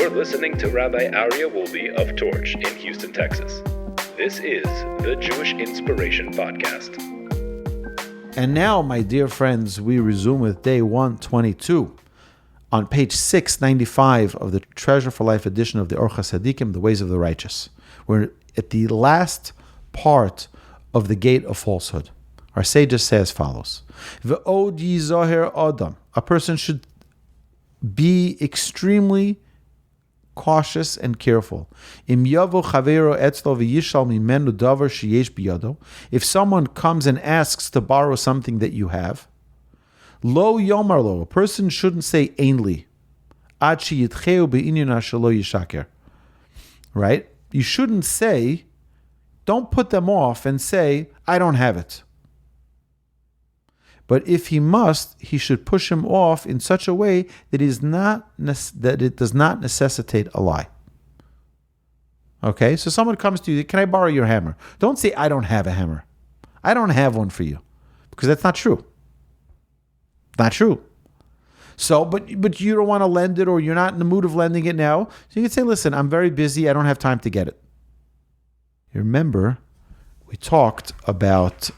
You're listening to Rabbi Aryeh Wolbe of Torch in Houston, Texas. This is the Jewish Inspiration Podcast. And now, my dear friends, we resume with day 122 on page 695 of the Treasure for Life edition of the Orchos Tzaddikim, The Ways of the Righteous. We're at the last part of the Gate of Falsehood. Our sages say as follows: V'od yizoher adam. A person should be extremely cautious and careful. Im yavo chavero etzlo v'yishal mimenu davar sheyesh biyado. If someone comes and asks to borrow something that you have, lo yomar lo. A person shouldn't say ainly. Ad sheyitcheu be'inyan shelo yishaker. Right? You shouldn't say. Don't put them off and say, I don't have it. But if he must, he should push him off in such a way that it does not necessitate a lie. Okay, so someone comes to you, can I borrow your hammer? Don't say, I don't have a hammer. I don't have one for you. Because that's not true. Not true. So, but you don't want to lend it, or you're not in the mood of lending it now. So you can say, listen, I'm very busy. I don't have time to get it. You remember, we talked about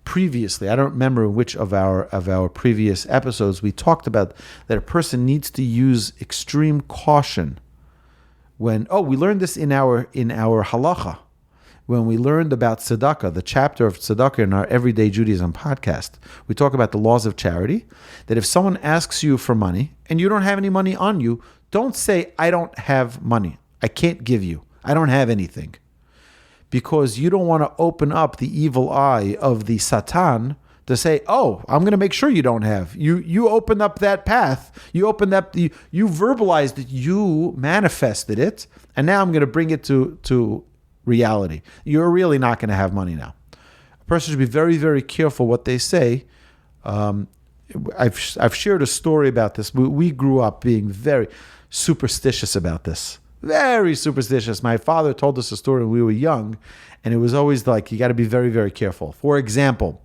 previously, I don't remember which of our previous episodes, we talked about that a person needs to use extreme caution when, we learned this in our halacha, when we learned about tzedakah, the chapter of tzedakah in our Everyday Judaism podcast. We talk about the laws of charity, that if someone asks you for money and you don't have any money on you, don't say, I don't have money. I can't give you. I don't have anything. Because you don't want to open up the evil eye of the Satan to say, I'm going to make sure you don't have. You opened up that path. You opened up you verbalized it. You manifested it. And now I'm going to bring it to reality. You're really not going to have money now. A person should be very, very careful what they say. I've shared a story about this. We grew up being very superstitious about this. Very superstitious. My father told us a story when we were young, and it was always like, you got to be very, very careful. For example,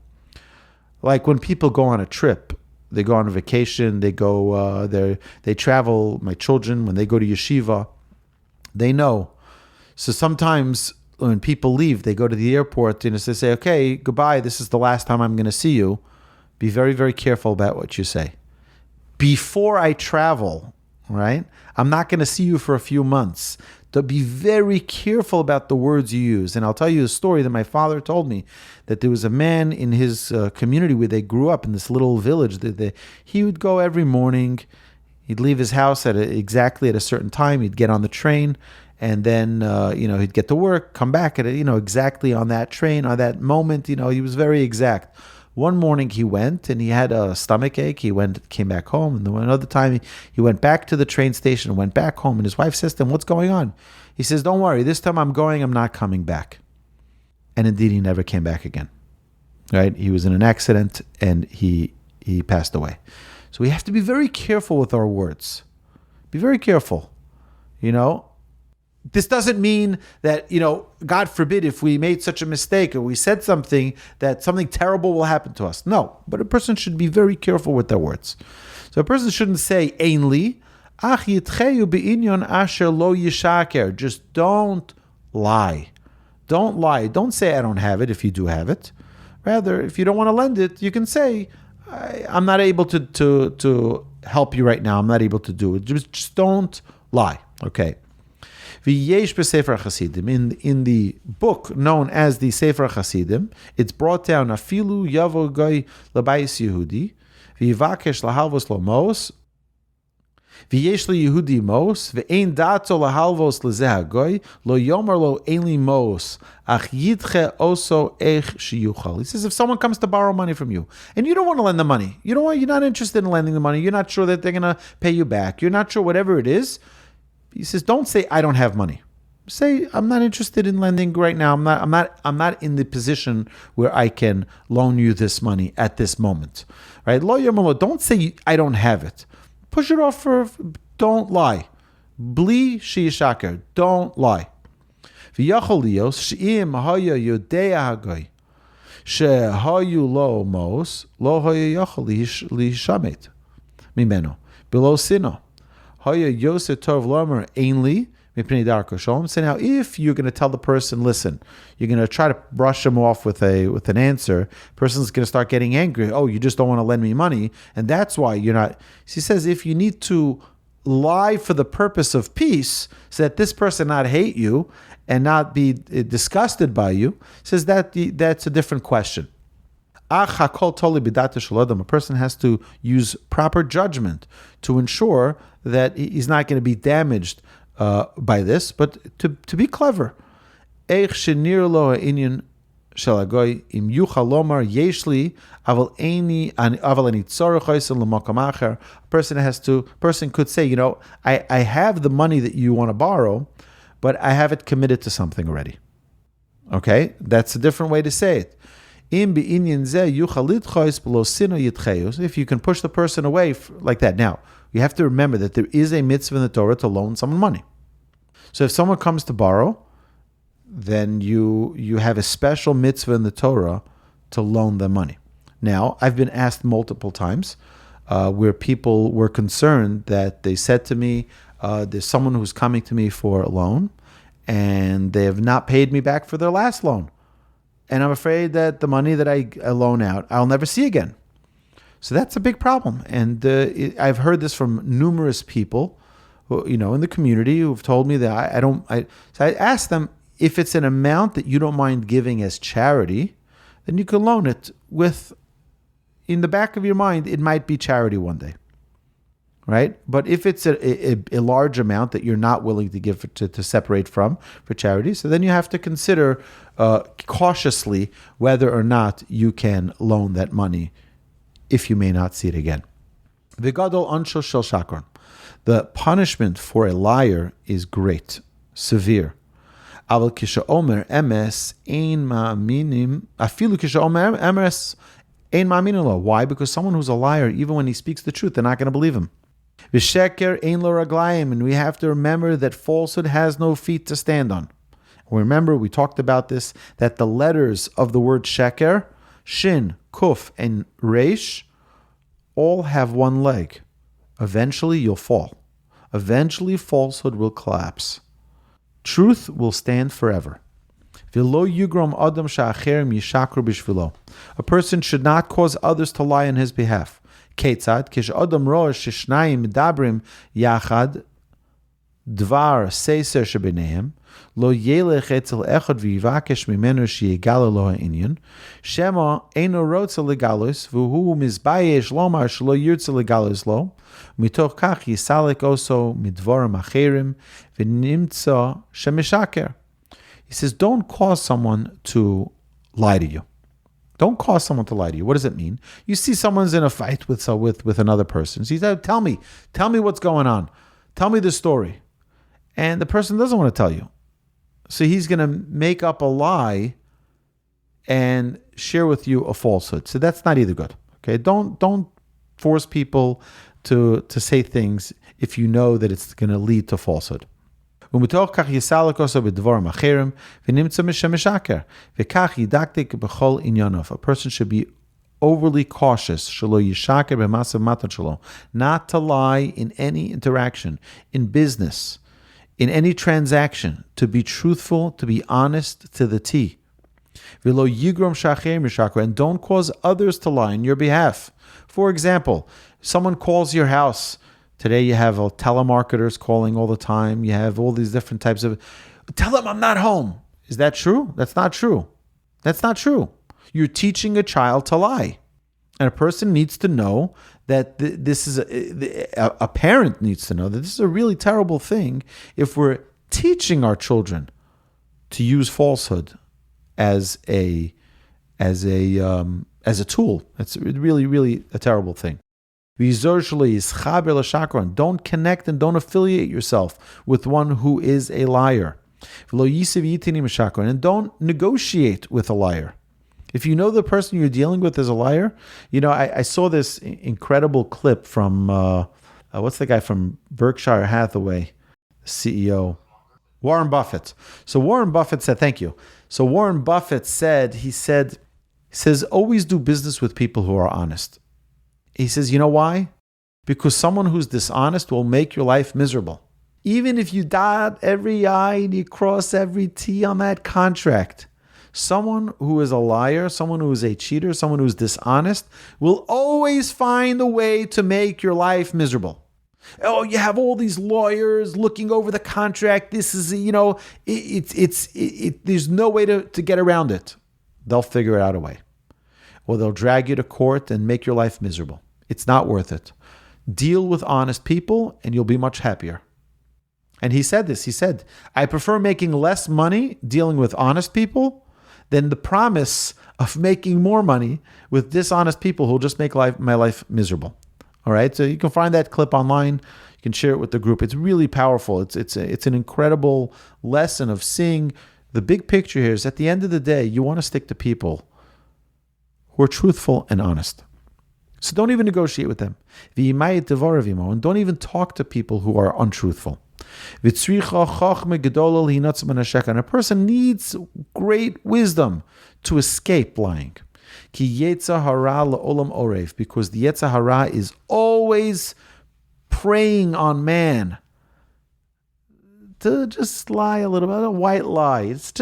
like when people go on a trip, they go on a vacation, they go, they travel, my children, when they go to yeshiva, they know. So sometimes when people leave, they go to the airport and they say, okay, goodbye, this is the last time I'm going to see you. Be very, very careful about what you say. Before I travel, right? I'm not going to see you for a few months. To be very careful about the words you use. And I'll tell you a story that my father told me, that there was a man in his community where they grew up in this little village. He would go every morning. He'd leave his house exactly at a certain time. He'd get on the train, and then he'd get to work, come back at exactly on that train, on that moment. He was very exact. One morning he went and he had a stomach ache. He came back home, and then another time he went back to the train station and went back home. And his wife says to him, "What's going on?" He says, "Don't worry. This time I'm going. I'm not coming back." And indeed, he never came back again. Right? He was in an accident and he passed away. So we have to be very careful with our words. Be very careful. This doesn't mean that, God forbid, if we made such a mistake or we said something, that something terrible will happen to us. No, but a person should be very careful with their words. So a person shouldn't say, ainly, ach yitcheyu be'inyon asher lo yishaker. Just don't lie. Don't lie. Don't say, I don't have it if you do have it. Rather, if you don't want to lend it, you can say, I'm not able to help you right now. I'm not able to do it. Just don't lie. Okay. In the book known as the Sefer Chasidim, it's brought down afilu yavo goy labayis Yehudi v'yivakesh lahalvos lo mos v'yesh li Yehudi mos v'ein dato lahalvos lezeh hagoy lo yomer lo ein li mos ach yidche oso ech shiyuchal. He says, if someone comes to borrow money from you and you don't want to lend the money, you're not interested in lending the money, you're not sure that they're going to pay you back, you're not sure whatever it is. He says, don't say, I don't have money. Say, I'm not interested in lending right now. I'm not in the position where I can loan you this money at this moment. Right? Don't say, I don't have it. Push it off don't lie. Bli sheyishaker. Don't lie. V'yachol lios she'im haya yodea hagoy shehayu lo mos lo haya yachol lishamet. mimeno. Below sino. Hoya yosef tov lomer ainli. So now, if you're going to tell the person, listen, you're going to try to brush him off with an answer, the person's going to start getting angry. Oh, you just don't want to lend me money, and that's why you're not. She says, if you need to lie for the purpose of peace, so that this person not hate you and not be disgusted by you, says that's a different question. A person has to use proper judgment to ensure that he's not going to be damaged by this, but to be clever. A person could say, I have the money that you want to borrow, but I have it committed to something already. Okay, that's a different way to say it. If you can push the person away like that. Now, you have to remember that there is a mitzvah in the Torah to loan someone money. So if someone comes to borrow, then you have a special mitzvah in the Torah to loan them money. Now, I've been asked multiple times where people were concerned that they said to me, there's someone who's coming to me for a loan, and they have not paid me back for their last loan. And I'm afraid that the money that I loan out, I'll never see again. So that's a big problem. And I've heard this from numerous people, who, in the community, who've told me that So I asked them, if it's an amount that you don't mind giving as charity, then you can loan it with, in the back of your mind, it might be charity one day. Right? But if it's a large amount that you're not willing to give to separate from for charity, so then you have to consider cautiously whether or not you can loan that money if you may not see it again. V'gadol ansho shel shakron. The punishment for a liar is great, severe. Aval kishaomer emes ein ma'aminim, afilu kishaomer emes ein ma'aminim lo. Why? Because someone who's a liar, even when he speaks the truth, they're not going to believe him. Sheker ein lo raglayim, and we have to remember that falsehood has no feet to stand on. Remember, we talked about this, that the letters of the word sheker, shin, kuf, and resh, all have one leg. Eventually, you'll fall. Eventually, falsehood will collapse. Truth will stand forever. A person should not cause others to lie on his behalf. Ketzad, adam rosh shishnayim medabrim yachad dvar seiser shebenehem lo yelech etzel echad v'yivakesh mimenu sheyegala lo ha'inyan shema eino rotza legalos v'hu mizbayesh lomar shelo yirtza legalos lo mitoch kach yisalek oso midvorim acherim v'nimtza shemishaker. He says, don't cause someone to lie to you. Don't cause someone to lie to you. What does it mean? You see someone's in a fight with another person. So he said, tell me what's going on. Tell me the story. And the person doesn't want to tell you. So he's going to make up a lie and share with you a falsehood. So that's not either good. Okay? Don't force people to say things if you know that it's going to lead to falsehood. A person should be overly cautious, not to lie in any interaction, in business, in any transaction, to be truthful, to be honest to the T. And don't cause others to lie on your behalf. For example, someone calls your house. Today you have telemarketers calling all the time. You have all these different types of... Tell them I'm not home. Is that true? That's not true. That's not true. You're teaching a child to lie. And a person needs to know that this is... A parent needs to know that this is a really terrible thing if we're teaching our children to use falsehood as a tool. It's really, really a terrible thing. Don't connect and don't affiliate yourself with one who is a liar. And don't negotiate with a liar. If you know the person you're dealing with is a liar, I saw this incredible clip from, what's the guy from Berkshire Hathaway, CEO? Warren Buffett. So Warren Buffett said, thank you. So Warren Buffett he says, always do business with people who are honest. He says, you know why? Because someone who's dishonest will make your life miserable. Even if you dot every I and you cross every T on that contract, someone who is a liar, someone who is a cheater, someone who is dishonest will always find a way to make your life miserable. Oh, you have all these lawyers looking over the contract. This is, there's no way to get around it. They'll figure out a way. Or they'll drag you to court and make your life miserable. It's not worth it. Deal with honest people and you'll be much happier. And he said this. He said, I prefer making less money dealing with honest people than the promise of making more money with dishonest people who will just make my life miserable. All right, so you can find that clip online. You can share it with the group. It's really powerful. It's an incredible lesson of seeing the big picture here is at the end of the day, you want to stick to people who are truthful and honest. So don't even negotiate with them. And don't even talk to people who are untruthful. And a person needs great wisdom to escape lying. Because the Yetzer Hara is always preying on man to just lie a little bit, a white lie. It's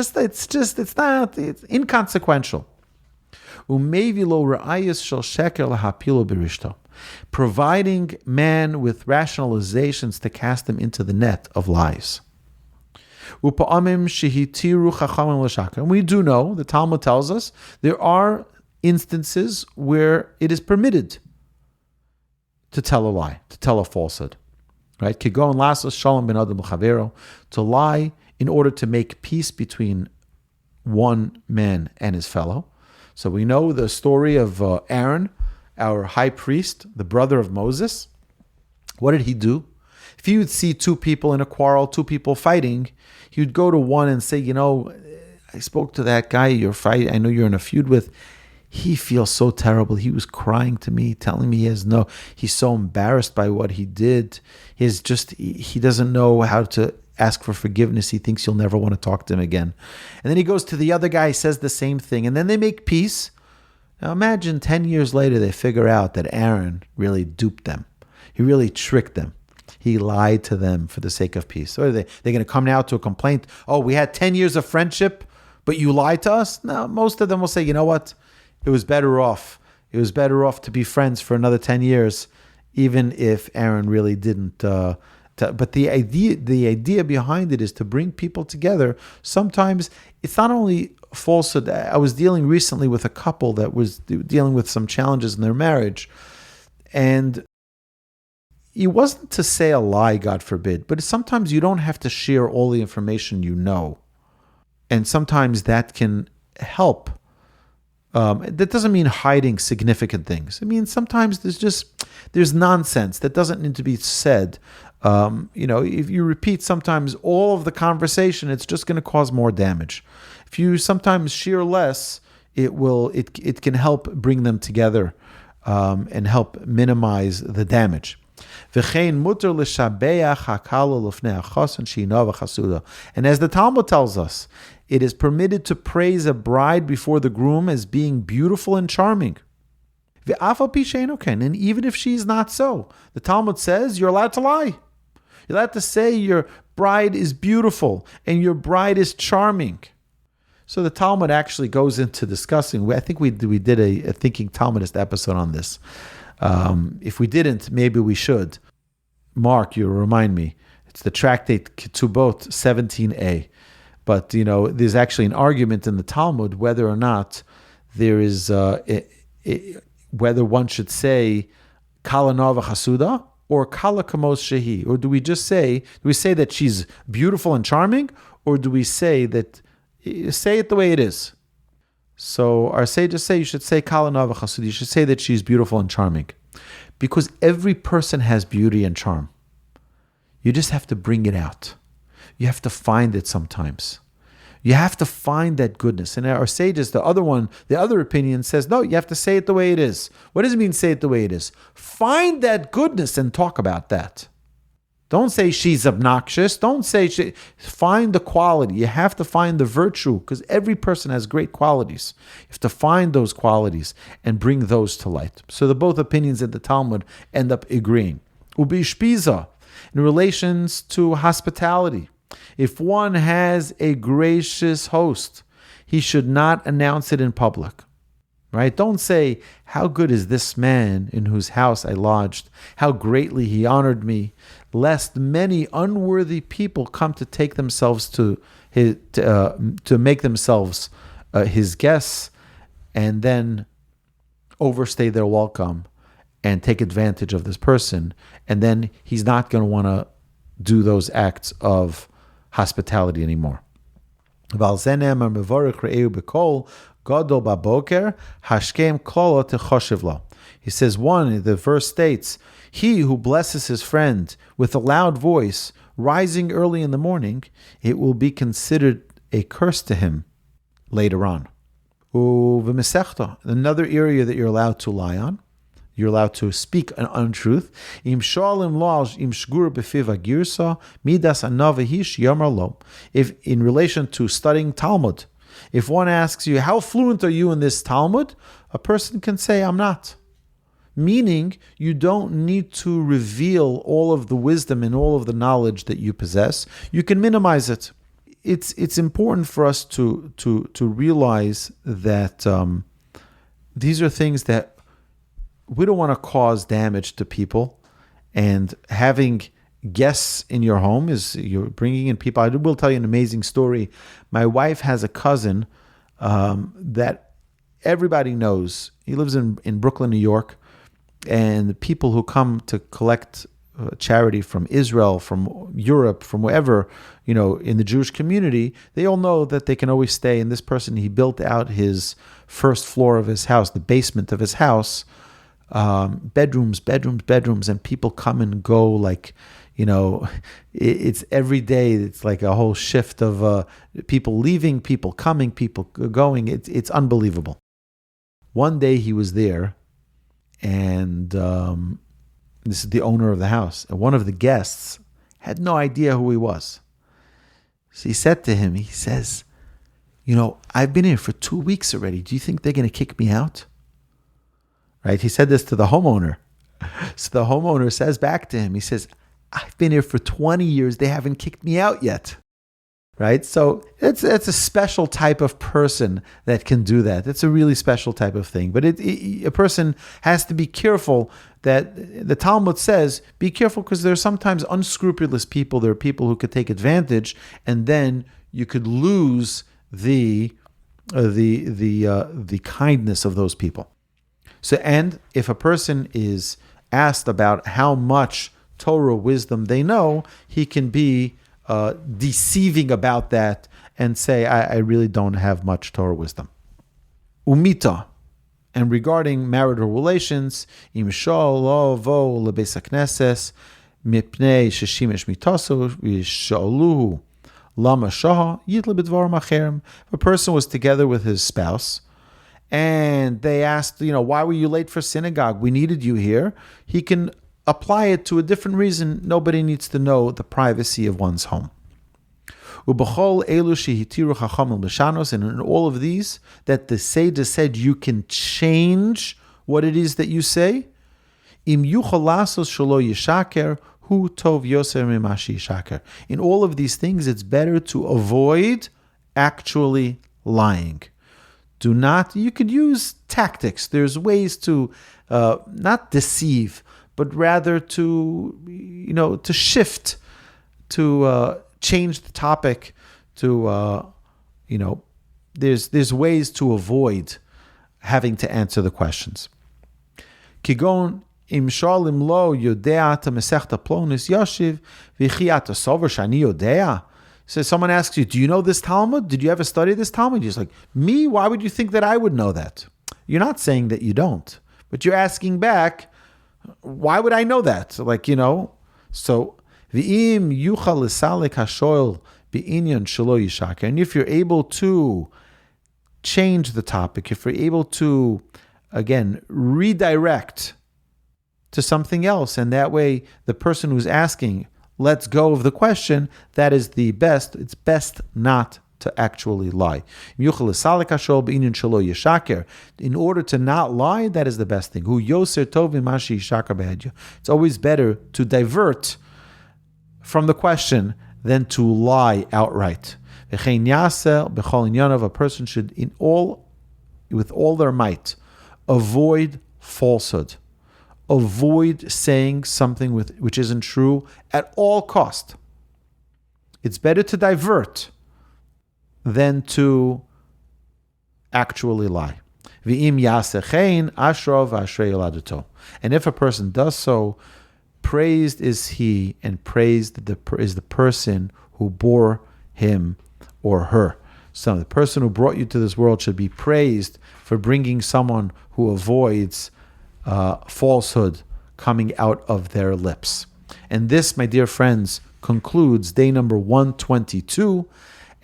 inconsequential. Providing man with rationalizations to cast him into the net of lies. And we do know, the Talmud tells us, there are instances where it is permitted to tell a lie, to tell a falsehood. Right? To lie in order to make peace between one man and his fellow. So we know the story of Aaron, our high priest, the brother of Moses. What did he do? If he would see two people in a quarrel, two people fighting, he would go to one and say, I spoke to that guy you're fighting, I know you're in a feud with. He feels so terrible. He was crying to me, telling me he's so embarrassed by what he did. He doesn't know how to ask for forgiveness. He thinks you'll never want to talk to him again. And then he goes to the other guy, says the same thing, and then they make peace. Now imagine 10 years later, they figure out that Aaron really duped them. He really tricked them. He lied to them for the sake of peace. So they're going to come now to a complaint. Oh, we had 10 years of friendship, but you lied to us? No, most of them will say, you know what? It was better off. It was better off to be friends for another 10 years, even if Aaron really didn't. But the idea behind it is to bring people together. Sometimes it's not only falsehood. I was dealing recently with a couple that was dealing with some challenges in their marriage. And it wasn't to say a lie, God forbid, but sometimes you don't have to share all the information you know. And sometimes that can help. That doesn't mean hiding significant things. I mean, sometimes there's nonsense that doesn't need to be said. If you repeat sometimes all of the conversation, it's just going to cause more damage. If you sometimes share less, it can help bring them together and help minimize the damage. And as the Talmud tells us, it is permitted to praise a bride before the groom as being beautiful and charming. And even if she's not so, the Talmud says you're allowed to lie. You're allowed to say your bride is beautiful and your bride is charming. So the Talmud actually goes into discussing. I think we did a Thinking Talmudist episode on this. If we didn't, maybe we should. Mark, you remind me. It's the tractate Ketubot 17a. But, there's actually an argument in the Talmud whether or not there is, whether one should say Kala Nava Chasuda or Kala Kamos Shehi. Or do we say that she's beautiful and charming? Or do we say it the way it is? So our sages say you should say Kala Nava Chasuda. You should say that she's beautiful and charming. Because every person has beauty and charm. You just have to bring it out. You have to find it sometimes. You have to find that goodness. And our sages, the other opinion says, no, you have to say it the way it is. What does it mean, say it the way it is? Find that goodness and talk about that. Don't say she's obnoxious. Don't say find the quality. You have to find the virtue, because every person has great qualities. You have to find those qualities and bring those to light. So the both opinions in the Talmud end up agreeing. Ubi shpiza, in relations to hospitality. If one has a gracious host, he should not announce it in public. Right? Don't say, how good is this man in whose house I lodged? How greatly he honored me, lest many unworthy people come to take themselves to make themselves his guests, and then overstay their welcome and take advantage of this person. And then he's not going to want to do those acts of hospitality anymore. Gadol baboker hashkem kolo techoshev lo. He says, the verse states, he who blesses his friend with a loud voice, rising early in the morning, it will be considered a curse to him later on. Another area that you're allowed to lie on, you're allowed to speak an untruth. If in relation to studying Talmud, if one asks you, how fluent are you in this Talmud? A person can say, I'm not. Meaning, you don't need to reveal all of the wisdom and all of the knowledge that you possess. You can minimize it. It's important for us to realize that these are things that we don't want to cause damage to people. And having guests in your home you're bringing in people. I will tell you an amazing story. My wife has a cousin that everybody knows. He lives in Brooklyn, New York, and the people who come to collect charity from Israel, from Europe, from wherever, in the Jewish community, they all know that they can always stay. And this person, he built out his first floor of his house, the basement of his house, bedrooms, and people come and go like, it's every day. It's like a whole shift of people leaving, people coming, people going. It's unbelievable. One day he was there, and this is the owner of the house, and one of the guests had no idea who he was. So he said to him, he says, I've been here for 2 weeks already. Do you think they're going to kick me out? Right? He said this to the homeowner. So the homeowner says back to him, he says, I've been here for 20 years. They haven't kicked me out yet. Right? So it's a special type of person that can do that. It's a really special type of thing. But a person has to be careful that the Talmud says, be careful, because there are sometimes unscrupulous people. There are people who could take advantage, and then you could lose the kindness of those people. So, and if a person is asked about how much Torah wisdom they know, he can be deceiving about that and say, I really don't have much Torah wisdom. Umita, and regarding marital relations, im shalo vo lebeis hakneses mipnei sheshimesh mitaso v'shaluhu lama shaha yitle b'dvarim acherim. If a person was together with his spouse, and they asked, why were you late for synagogue? We needed you here. He can apply it to a different reason. Nobody needs to know the privacy of one's home. And in all of these, that the Seder said you can change what it is that you say. In all of these things, it's better to avoid actually lying. You could use tactics. There's ways to not deceive, but rather to shift, to change the topic, there's ways to avoid having to answer the questions. Kigon im shalim lo yodea ta mesechta plonis yashiv v'chiata sover shani yodea. So someone asks you, do you know this Talmud? Did you ever study this Talmud? You're just like, me? Why would you think that I would know that? You're not saying that you don't, but you're asking back, why would I know that? So, v'im yuchal l'salek hashoil b'inyan shelo yishaker. And if you're able to change the topic, if you're able to, again, redirect to something else, and that way the person who's asking lets go of the question, that is the best. It's best not to actually lie. In order to not lie, that is the best thing. It's always better to divert from the question than to lie outright. A person should, with all their might, avoid falsehood. Avoid saying something which isn't true at all cost. It's better to divert than to actually lie. And if a person does so, praised is he, and praised is the person who bore him or her. So the person who brought you to this world should be praised for bringing someone who avoids falsehood coming out of their lips. And this, my dear friends, concludes day number 122.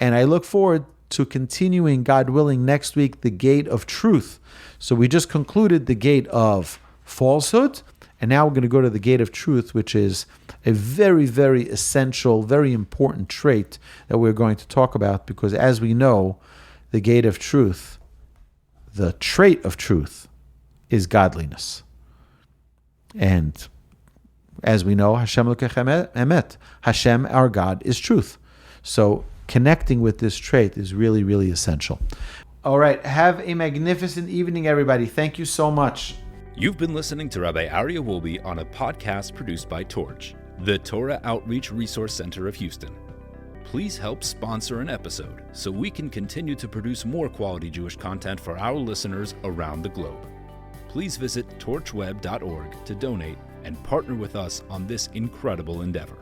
And I look forward to continuing, God willing, next week, the gate of truth. So we just concluded the gate of falsehood, and now we're going to go to the gate of truth, which is a very, very essential, very important trait that we're going to talk about, because as we know, the gate of truth, the trait of truth, is godliness. And as we know, Hashem Elokechem Emet, Hashem, our God, is truth. So connecting with this trait is really, really essential. All right, have a magnificent evening, everybody. Thank you so much. You've been listening to Rabbi Aryeh Wolbe on a podcast produced by Torch, the Torah Outreach Resource Center of Houston. Please help sponsor an episode so we can continue to produce more quality Jewish content for our listeners around the globe. Please visit torchweb.org to donate and partner with us on this incredible endeavor.